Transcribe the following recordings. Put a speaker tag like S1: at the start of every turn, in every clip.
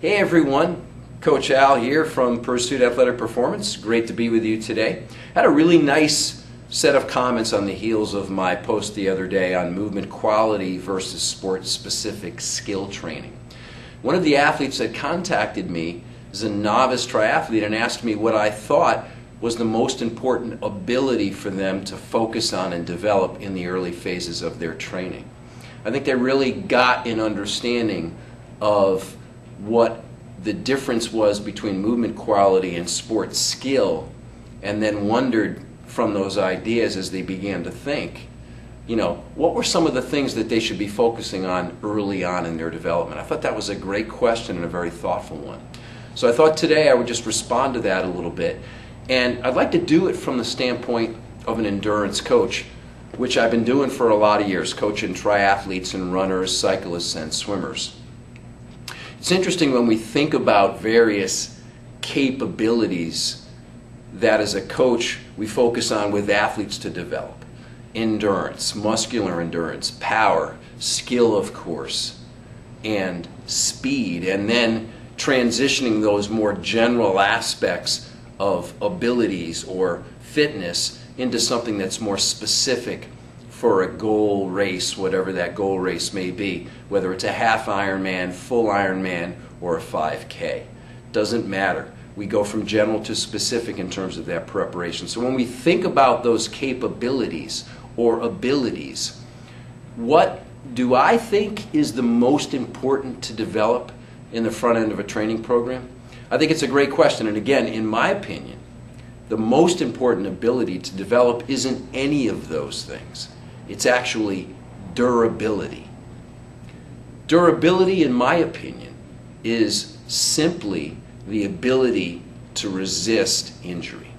S1: Hey everyone, Coach Al here from Pursuit Athletic Performance. Great to be with you today. Had a really nice set of comments on the heels of my post the other day on movement quality versus sport-specific skill training. One of the athletes that contacted me is a novice triathlete and asked me what I thought was the most important ability for them to focus on and develop in the early phases of their training. I think they really got an understanding of what the difference was between movement quality and sport skill, and then wondered from those ideas as they began to think, what were some of the things that they should be focusing on early on in their development? I thought that was a great question and a very thoughtful one. So I thought today I would just respond to that a little bit. And I'd like to do it from the standpoint of an endurance coach, which I've been doing for a lot of years, coaching triathletes and runners, cyclists, and swimmers. It's interesting when we think about various capabilities that as a coach we focus on with athletes to develop. Endurance, muscular endurance, power, skill of course, and speed, and then transitioning those more general aspects of abilities or fitness into something that's more specific for a goal race, whatever that goal race may be, whether it's a half Ironman, full Ironman, or a 5K. Doesn't matter. We go from general to specific in terms of that preparation. So when we think about those capabilities or abilities, what do I think is the most important to develop in the front end of a training program? I think it's a great question, and again, in my opinion, the most important ability to develop isn't any of those things. It's actually durability. Durability, in my opinion, is simply the ability to resist injury.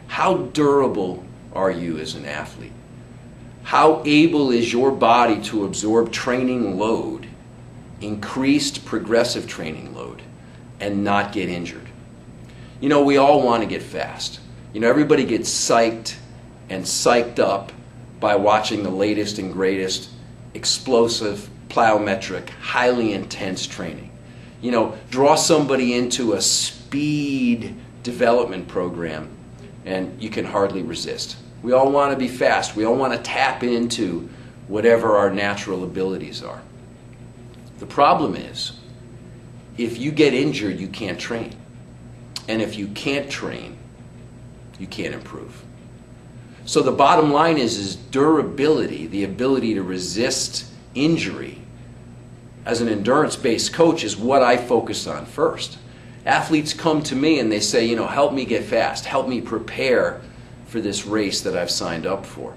S1: How durable are you as an athlete? How able is your body to absorb training load, increased progressive training load, and not get injured? We all want to get fast. Everybody gets psyched and psyched up by watching the latest and greatest explosive, plyometric, highly intense training. Draw somebody into a speed development program and you can hardly resist. We all want to be fast. We all want to tap into whatever our natural abilities are. The problem is, if you get injured, you can't train. And if you can't train, you can't improve. So the bottom line is durability, the ability to resist injury, as an endurance-based coach, is what I focus on first. Athletes come to me and they say, help me get fast, help me prepare for this race that I've signed up for.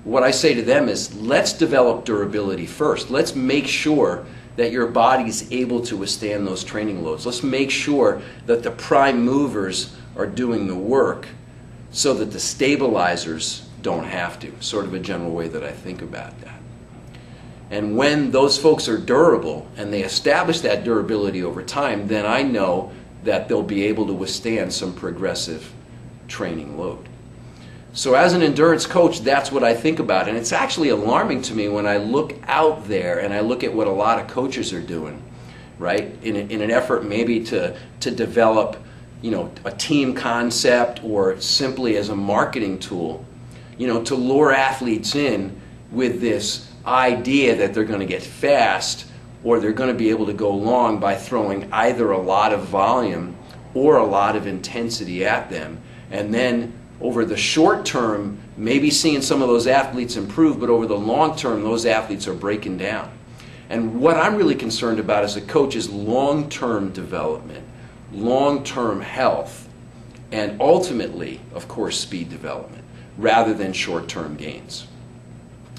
S1: What I say to them is, let's develop durability first. Let's make sure that your body's able to withstand those training loads. Let's make sure that the prime movers are doing the work so that the stabilizers don't have to, sort of a general way that I think about that. And when those folks are durable and they establish that durability over time, then I know that they'll be able to withstand some progressive training load. So as an endurance coach, that's what I think about. And it's actually alarming to me when I look out there and I look at what a lot of coaches are doing, right? In an effort maybe to develop a team concept, or simply as a marketing tool, to lure athletes in with this idea that they're going to get fast or they're going to be able to go long by throwing either a lot of volume or a lot of intensity at them. And then over the short term, maybe seeing some of those athletes improve, but over the long term, those athletes are breaking down. And what I'm really concerned about as a coach is long-term development, long-term health, and ultimately, of course, speed development, rather than short-term gains.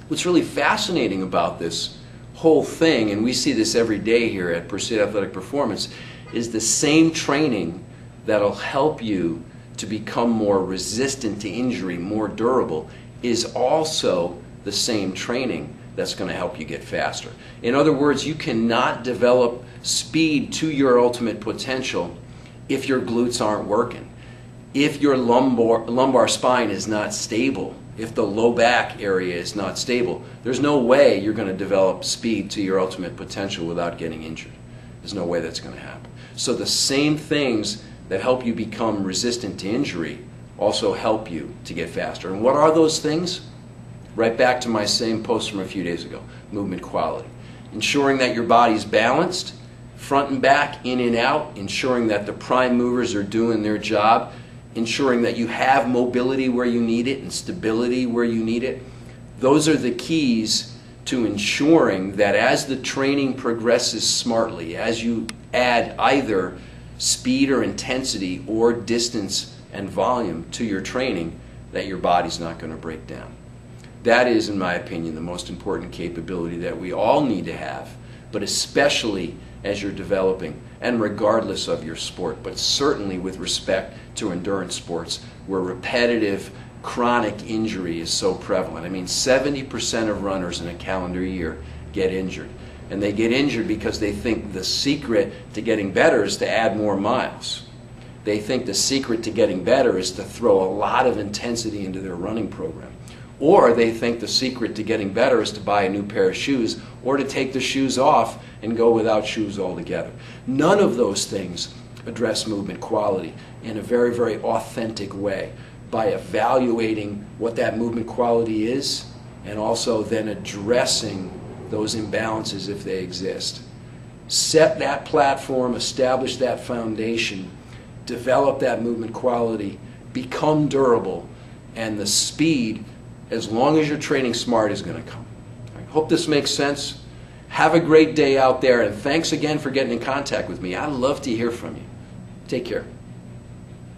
S1: What's really fascinating about this whole thing, and we see this every day here at Pursuit Athletic Performance, is the same training that'll help you to become more resistant to injury, more durable, is also the same training that's going to help you get faster. In other words, you cannot develop speed to your ultimate potential if your glutes aren't working, if your lumbar spine is not stable, if the low back area is not stable. There's no way you're going to develop speed to your ultimate potential without getting injured. There's no way that's going to happen. So the same things that help you become resistant to injury also help you to get faster. And what are those things? Right back to my same post from a few days ago, movement quality. Ensuring that your body's balanced, front and back, in and out, ensuring that the prime movers are doing their job, ensuring that you have mobility where you need it and stability where you need it. Those are the keys to ensuring that as the training progresses smartly, as you add either speed or intensity or distance and volume to your training, that your body's not going to break down. That is, in my opinion, the most important capability that we all need to have, but especially as you're developing, and regardless of your sport, but certainly with respect to endurance sports, where repetitive, chronic injury is so prevalent. I mean, 70% of runners in a calendar year get injured. And they get injured because they think the secret to getting better is to add more miles. They think the secret to getting better is to throw a lot of intensity into their running program. Or they think the secret to getting better is to buy a new pair of shoes or to take the shoes off and go without shoes altogether. None of those things address movement quality in a very, very authentic way by evaluating what that movement quality is and also then addressing those imbalances if they exist. Set that platform, establish that foundation, develop that movement quality, become durable, and the speed, as long as you're training smart, is going to come. I hope this makes sense. Have a great day out there, and thanks again for getting in contact with me. I'd love to hear from you. Take care.